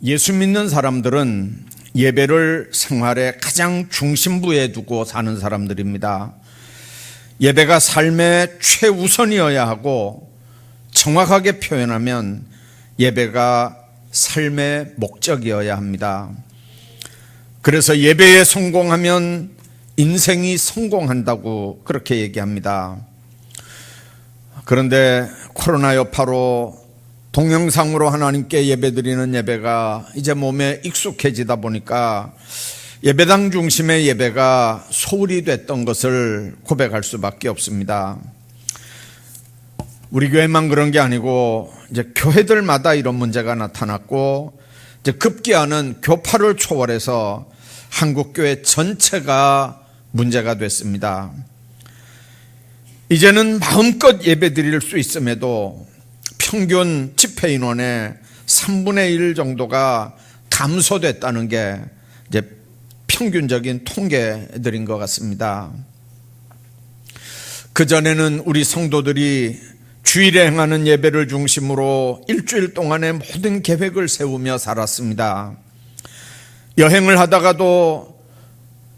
예수 믿는 사람들은 예배를 생활의 가장 중심부에 두고 사는 사람들입니다. 예배가 삶의 최우선이어야 하고, 정확하게 표현하면 예배가 삶의 목적이어야 합니다. 그래서 예배에 성공하면 인생이 성공한다고 그렇게 얘기합니다. 그런데 코로나 여파로 동영상으로 하나님께 예배드리는 예배가 이제 몸에 익숙해지다 보니까 예배당 중심의 예배가 소홀히 됐던 것을 고백할 수밖에 없습니다. 우리 교회만 그런 게 아니고 이제 교회들마다 이런 문제가 나타났고, 이제 급기야는 교파를 초월해서 한국교회 전체가 문제가 됐습니다. 이제는 마음껏 예배드릴 수 있음에도 평균 집회 인원의 3분의 1 정도가 감소됐다는 게 이제 평균적인 통계들인 것 같습니다. 그전에는 우리 성도들이 주일에 행하는 예배를 중심으로 일주일 동안의 모든 계획을 세우며 살았습니다. 여행을 하다가도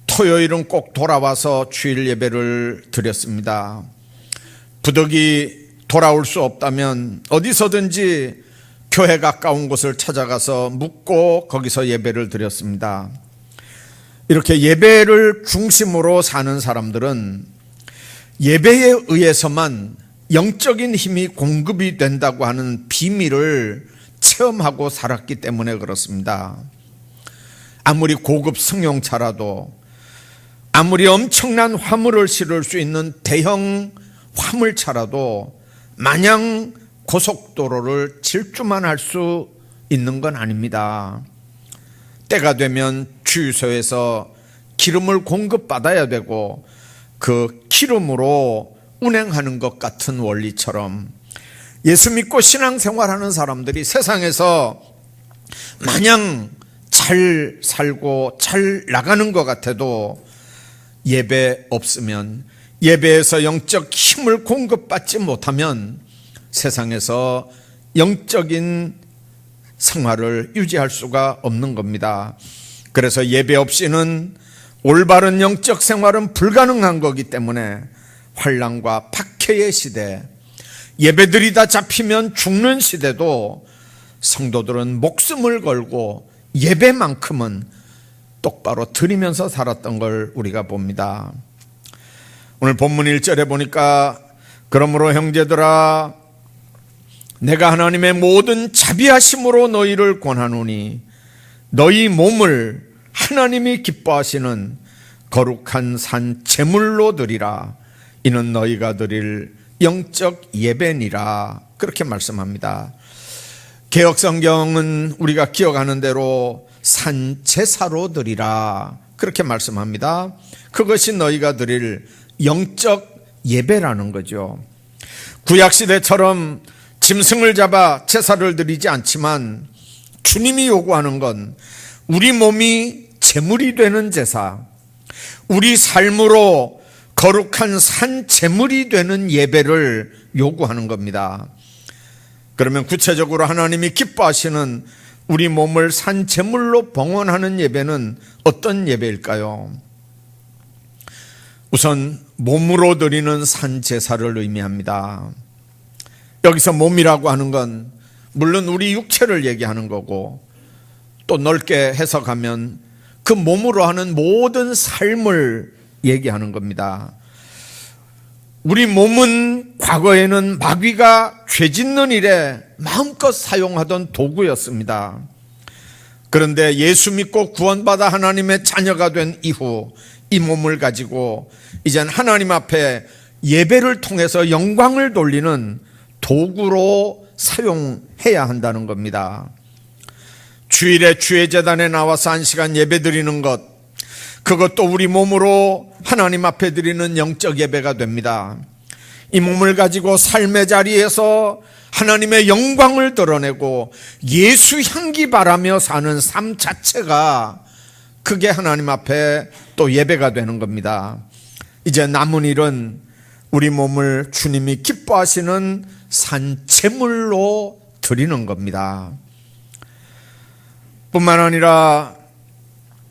토요일은 꼭 돌아와서 주일 예배를 드렸습니다. 부득이 돌아올 수 없다면 어디서든지 교회 가까운 곳을 찾아가서 묵고 거기서 예배를 드렸습니다. 이렇게 예배를 중심으로 사는 사람들은 예배에 의해서만 영적인 힘이 공급이 된다고 하는 비밀을 체험하고 살았기 때문에 그렇습니다. 아무리 고급 승용차라도, 아무리 엄청난 화물을 실을 수 있는 대형 화물차라도 마냥 고속도로를 질주만 할 수 있는 건 아닙니다. 때가 되면 주유소에서 기름을 공급받아야 되고, 그 기름으로 운행하는 것 같은 원리처럼 예수 믿고 신앙생활하는 사람들이 세상에서 마냥 잘 살고 잘 나가는 것 같아도 예배 없으면, 예배에서 영적 힘을 공급받지 못하면 세상에서 영적인 생활을 유지할 수가 없는 겁니다. 그래서 예배 없이는 올바른 영적 생활은 불가능한 거기 때문에 환난과 박해의 시대, 예배드리다 잡히면 죽는 시대도 성도들은 목숨을 걸고 예배만큼은 똑바로 드리면서 살았던 걸 우리가 봅니다. 오늘 본문 1절에 보니까 그러므로 형제들아 내가 하나님의 모든 자비하심으로 너희를 권하노니 너희 몸을 하나님이 기뻐하시는 거룩한 산 제물로 드리라. 이는 너희가 드릴 영적 예배니라. 그렇게 말씀합니다. 개역성경은 우리가 기억하는 대로 산 제사로 드리라. 그렇게 말씀합니다. 그것이 너희가 드릴 영적 예배라는 거죠. 구약시대처럼 짐승을 잡아 제사를 드리지 않지만 주님이 요구하는 건 우리 몸이 제물이 되는 제사, 우리 삶으로 거룩한 산 제물이 되는 예배를 요구하는 겁니다. 그러면 구체적으로 하나님이 기뻐하시는 우리 몸을 산 제물로 봉헌하는 예배는 어떤 예배일까요? 우선 몸으로 드리는 산 제사를 의미합니다. 여기서 몸이라고 하는 건 물론 우리 육체를 얘기하는 거고, 또 넓게 해석하면 그 몸으로 하는 모든 삶을 얘기하는 겁니다. 우리 몸은 과거에는 마귀가 죄 짓는 일에 마음껏 사용하던 도구였습니다. 그런데 예수 믿고 구원받아 하나님의 자녀가 된 이후 이 몸을 가지고 이젠 하나님 앞에 예배를 통해서 영광을 돌리는 도구로 사용해야 한다는 겁니다. 주일에 주의 제단에 나와서 1시간 예배 드리는 것, 그것도 우리 몸으로 하나님 앞에 드리는 영적 예배가 됩니다. 이 몸을 가지고 삶의 자리에서 하나님의 영광을 드러내고 예수 향기 바라며 사는 삶 자체가, 그게 하나님 앞에 또 예배가 되는 겁니다. 이제 남은 일은 우리 몸을 주님이 기뻐하시는 산 제물로 드리는 겁니다. 뿐만 아니라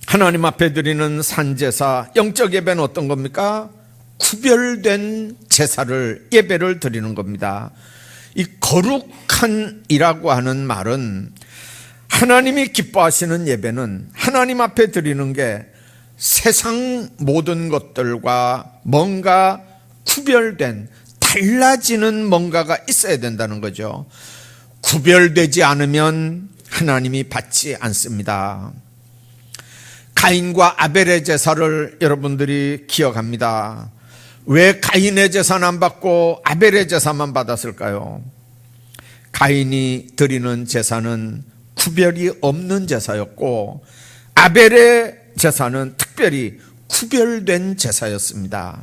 하나님 앞에 드리는 산제사, 영적 예배는 어떤 겁니까? 구별된 제사를, 예배를 드리는 겁니다. 이 거룩한이라고 하는 말은 하나님이 기뻐하시는 예배는 하나님 앞에 드리는 게 세상 모든 것들과 뭔가 구별된, 달라지는 뭔가가 있어야 된다는 거죠. 구별되지 않으면 하나님이 받지 않습니다. 가인과 아벨의 제사를 여러분들이 기억합니다. 왜 가인의 제사는 안 받고 아벨의 제사만 받았을까요? 가인이 드리는 제사는 구별이 없는 제사였고, 아벨의 제사는 특별히 구별된 제사였습니다.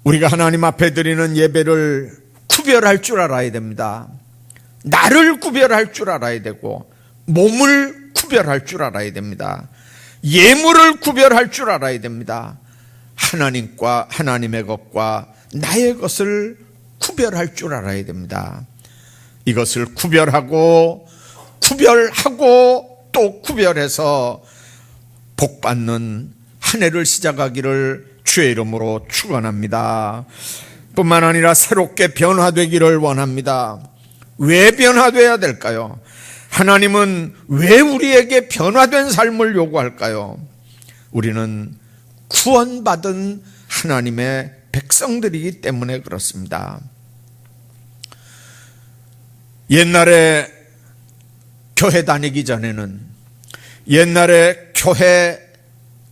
우리가 하나님 앞에 드리는 예배를 구별할 줄 알아야 됩니다. 나를 구별할 줄 알아야 되고, 몸을 구별할 줄 알아야 됩니다. 예물을 구별할 줄 알아야 됩니다. 하나님과 하나님의 것과 나의 것을 구별할 줄 알아야 됩니다. 이것을 구별하고 또 구별해서 복받는 한 해를 시작하기를 주의 이름으로 축원합니다. 뿐만 아니라 새롭게 변화되기를 원합니다. 왜 변화되어야 될까요? 하나님은 왜 우리에게 변화된 삶을 요구할까요? 우리는 구원받은 하나님의 백성들이기 때문에 그렇습니다. 옛날에 교회 다니기 전에는, 옛날에 교회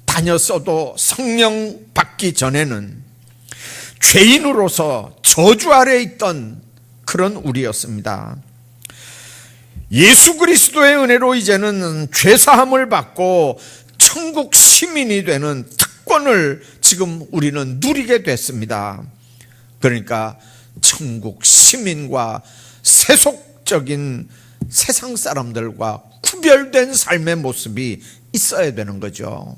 다녔어도 성령 받기 전에는 죄인으로서 저주 아래 있던 그런 우리였습니다. 예수 그리스도의 은혜로 이제는 죄사함을 받고 천국 시민이 되는 특권을 지금 우리는 누리게 됐습니다. 그러니까 천국 시민과 세속적인 세상 사람들과 구별된 삶의 모습이 있어야 되는 거죠.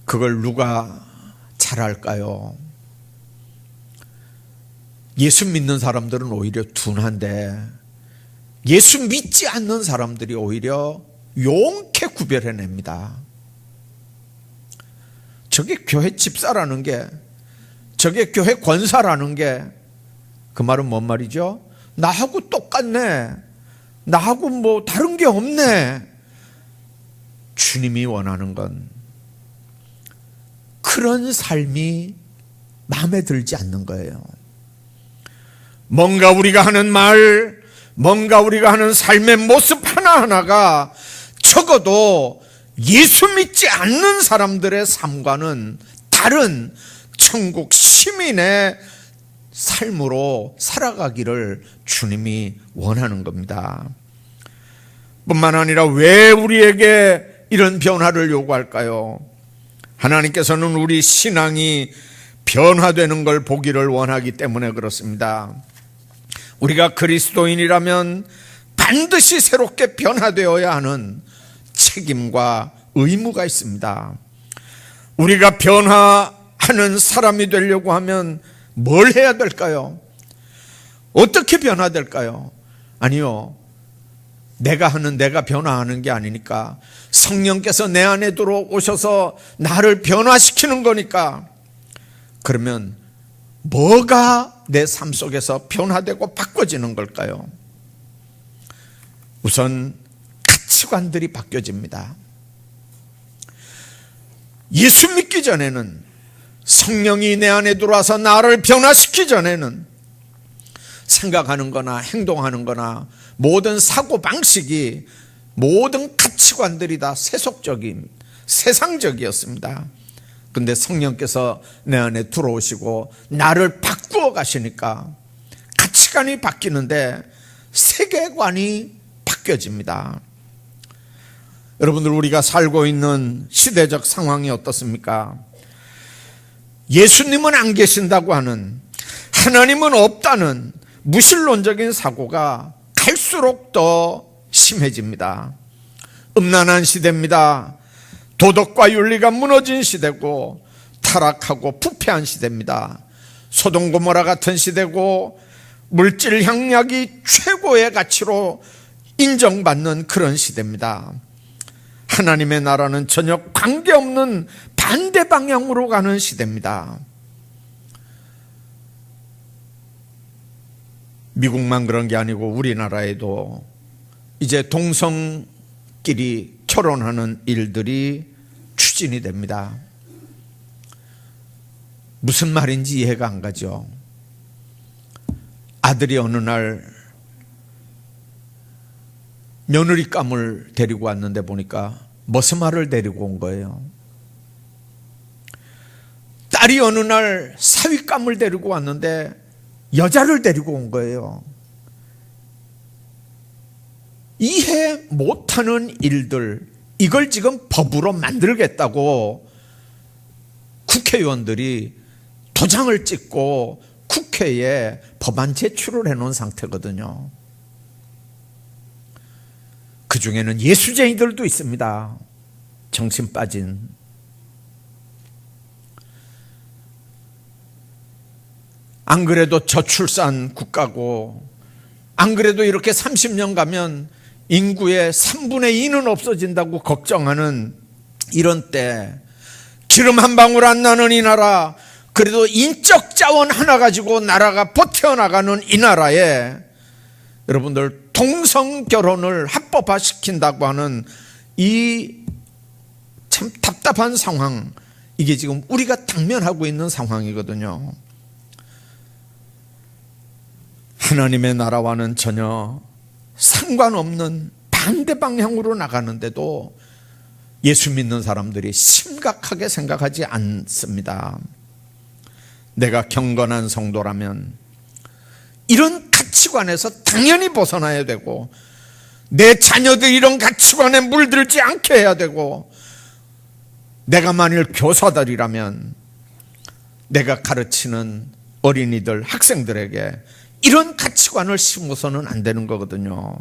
그걸 누가 잘할까요? 예수 믿는 사람들은 오히려 둔한데, 예수 믿지 않는 사람들이 오히려 용케 구별해냅니다. 저게 교회 집사라는 게, 저게 교회 권사라는 게, 그 말은 뭔 말이죠? 나하고 똑같네, 나하고 뭐 다른 게 없네. 주님이 원하는 건 그런 삶이 마음에 들지 않는 거예요. 뭔가 우리가 하는 말, 뭔가 우리가 하는 삶의 모습 하나하나가 적어도 예수 믿지 않는 사람들의 삶과는 다른 천국 시민의 삶으로 살아가기를 주님이 원하는 겁니다. 뿐만 아니라 왜 우리에게 이런 변화를 요구할까요? 하나님께서는 우리 신앙이 변화되는 걸 보기를 원하기 때문에 그렇습니다. 우리가 그리스도인이라면 반드시 새롭게 변화되어야 하는 책임과 의무가 있습니다. 우리가 변화하는 사람이 되려고 하면 뭘 해야 될까요? 어떻게 변화될까요? 아니요, 내가 변화하는 게 아니니까 성령께서 내 안에 들어오셔서 나를 변화시키는 거니까. 그러면 뭐가 내 삶 속에서 변화되고 바꿔지는 걸까요? 우선 가치관들이 바뀌어집니다. 예수 믿기 전에는, 성령이 내 안에 들어와서 나를 변화시키기 전에는 생각하는 거나 행동하는 거나 모든 사고방식이, 모든 가치관들이 다 세속적인, 세상적이었습니다. 근데 성령께서 내 안에 들어오시고 나를 바꾸어 가시니까 가치관이 바뀌는데 세계관이 바뀌어집니다. 여러분들, 우리가 살고 있는 시대적 상황이 어떻습니까? 예수님은 안 계신다고 하는, 하나님은 없다는 무신론적인 사고가 갈수록 더 심해집니다. 음란한 시대입니다. 도덕과 윤리가 무너진 시대고 타락하고 부패한 시대입니다. 소돔 고모라 같은 시대고 물질 향락이 최고의 가치로 인정받는 그런 시대입니다. 하나님의 나라는 전혀 관계없는 반대 방향으로 가는 시대입니다. 미국만 그런 게 아니고 우리나라에도 이제 동성끼리 결혼하는 일들이 추진이 됩니다. 무슨 말인지 이해가 안 가죠. 아들이 어느 날 며느리감을 데리고 왔는데 보니까 머스마를 데리고 온 거예요. 딸이 어느 날 사위감을 데리고 왔는데 여자를 데리고 온 거예요. 이해 못하는 일들, 이걸 지금 법으로 만들겠다고 국회의원들이 도장을 찍고 국회에 법안 제출을 해놓은 상태거든요. 그 중에는 예수쟁이들도 있습니다. 정신 빠진. 안 그래도 저출산 국가고, 안 그래도 이렇게 30년 가면 인구의 3분의 2는 없어진다고 걱정하는 이런 때, 기름 한 방울 안 나는 이 나라, 그래도 인적 자원 하나 가지고 나라가 버텨나가는 이 나라에 여러분들 동성 결혼을 합법화 시킨다고 하는 이 참 답답한 상황, 이게 지금 우리가 당면하고 있는 상황이거든요. 하나님의 나라와는 전혀 상관없는 반대 방향으로 나가는데도 예수 믿는 사람들이 심각하게 생각하지 않습니다. 내가 경건한 성도라면 이런 가치관에서 당연히 벗어나야 되고, 내 자녀들이 이런 가치관에 물들지 않게 해야 되고, 내가 만일 교사들이라면 내가 가르치는 어린이들, 학생들에게 이런 가치관을 심어서는 안 되는 거거든요.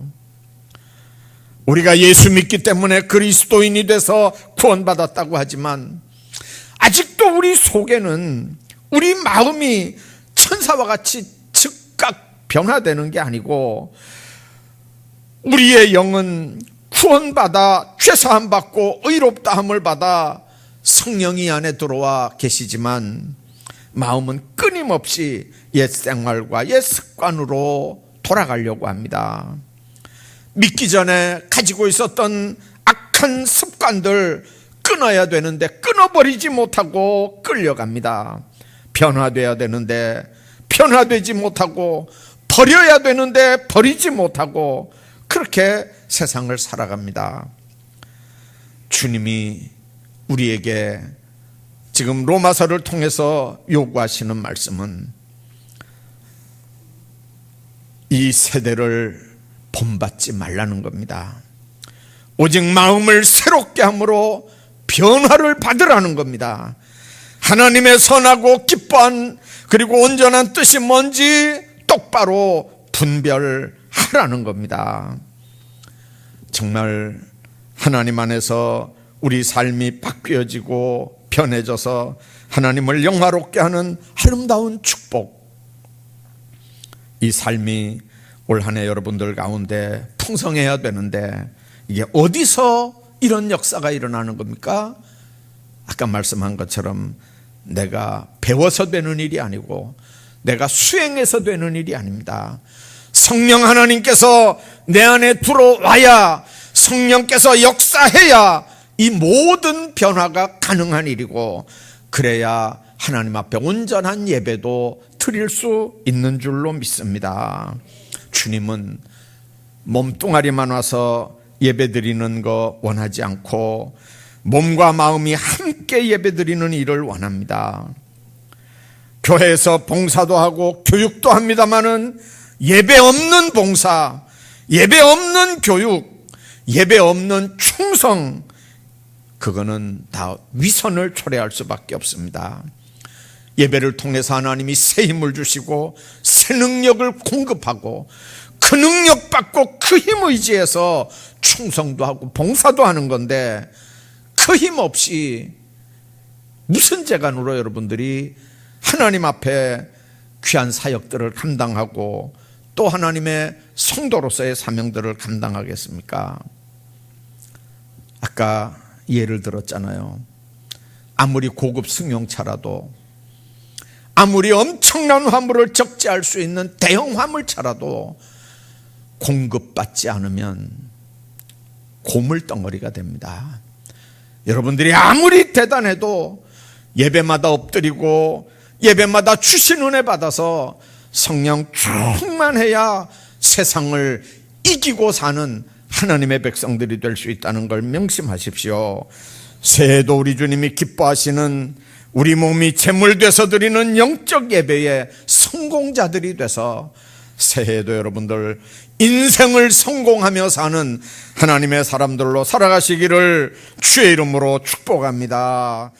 우리가 예수 믿기 때문에 그리스도인이 돼서 구원받았다고 하지만 아직도 우리 속에는, 우리 마음이 천사와 같이 즉각 변화되는 게 아니고, 우리의 영은 구원받아 죄사함 받고 의롭다함을 받아 성령이 안에 들어와 계시지만 마음은 끊임없이 옛 생활과 옛 습관으로 돌아가려고 합니다. 믿기 전에 가지고 있었던 악한 습관들 끊어야 되는데 끊어버리지 못하고 끌려갑니다. 변화돼야 되는데 변화되지 못하고, 버려야 되는데 버리지 못하고, 그렇게 세상을 살아갑니다. 주님이 우리에게 지금 로마서를 통해서 요구하시는 말씀은 이 세대를 본받지 말라는 겁니다. 오직 마음을 새롭게 함으로 변화를 받으라는 겁니다. 하나님의 선하고 기뻐한 그리고 온전한 뜻이 뭔지 똑바로 분별하라는 겁니다. 정말 하나님 안에서 우리 삶이 바뀌어지고 변해져서 하나님을 영화롭게 하는 아름다운 축복, 이 삶이 올 한 해 여러분들 가운데 풍성해야 되는데, 이게 어디서 이런 역사가 일어나는 겁니까? 아까 말씀한 것처럼 내가 배워서 되는 일이 아니고 내가 수행해서 되는 일이 아닙니다. 성령 하나님께서 내 안에 들어와야, 성령께서 역사해야 이 모든 변화가 가능한 일이고, 그래야 하나님 앞에 온전한 예배도 드릴 수 있는 줄로 믿습니다. 주님은 몸뚱아리만 와서 예배 드리는 거 원하지 않고 몸과 마음이 함께 예배 드리는 일을 원합니다. 교회에서 봉사도 하고 교육도 합니다마는 예배 없는 봉사, 예배 없는 교육, 예배 없는 충성, 그거는 다 위선을 초래할 수밖에 없습니다. 예배를 통해서 하나님이 새 힘을 주시고 새 능력을 공급하고, 그 능력 받고 그 힘 의지해서 충성도 하고 봉사도 하는 건데, 그 힘 없이 무슨 재간으로 여러분들이 하나님 앞에 귀한 사역들을 감당하고 또 하나님의 성도로서의 사명들을 감당하겠습니까? 아까 예를 들었잖아요. 아무리 고급 승용차라도, 아무리 엄청난 화물을 적재할 수 있는 대형 화물차라도 공급받지 않으면 고물덩어리가 됩니다. 여러분들이 아무리 대단해도 예배마다 엎드리고 예배마다 주신 은혜 받아서 성령 충만해야 세상을 이기고 사는 하나님의 백성들이 될 수 있다는 걸 명심하십시오. 새해도 우리 주님이 기뻐하시는 우리 몸이 제물돼서 드리는 영적 예배의 성공자들이 돼서 새해에도 여러분들 인생을 성공하며 사는 하나님의 사람들로 살아가시기를 주의 이름으로 축복합니다.